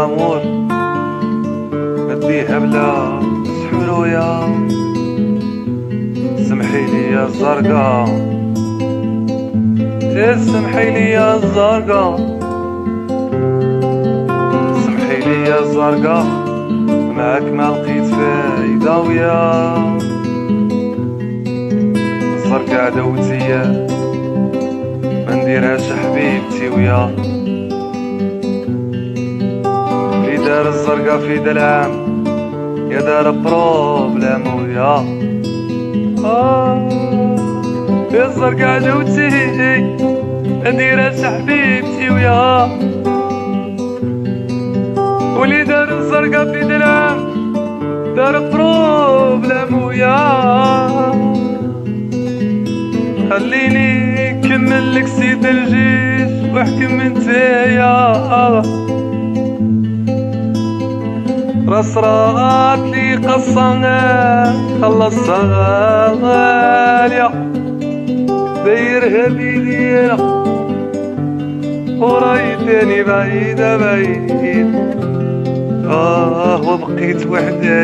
لامور نديها بلا سحرويا. سمحيلي يا الزرقا، سمحيلي يا الزرقا، سمحيلي يا الزرقا، معاك ما لقيت فايدة ويا الزرقا عدوتي ما نديرهاش حبيبتي ويا. في دار الزرقا في دا العام يا دار بروبلام ويا يا الزرقا عدوتي ما نديرهاش حبيبتي ويا. ولي دار الزرقا في دا العام دار بروبلام ويا. خليني كمل لك سيد الجيش واحكم انتيا. راس راتلي قصة خلصها غالية دايرها بيدينا وراي تاني بعيدة بعيد. وبقيت وحدي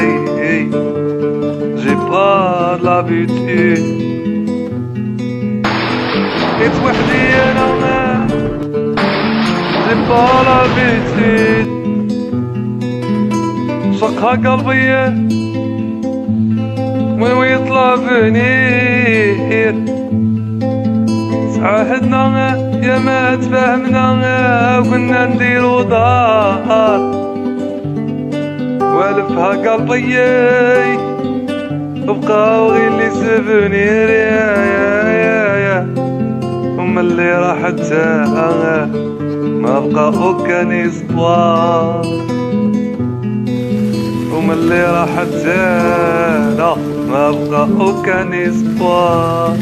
جي با لابيتيد. بقيت وحدي انا جي با لابيتيد. شقها قلبي وين يطلع بنير. تعاهدنا يا ما تفاهمنا وكنا نديرو دار والفها قلبي وبقاو غير لي سوفونير يا ومن اللي راحت ما بقى اوكان اسطوار. ومن اللي راحت ما بقى اوكان اسطوار.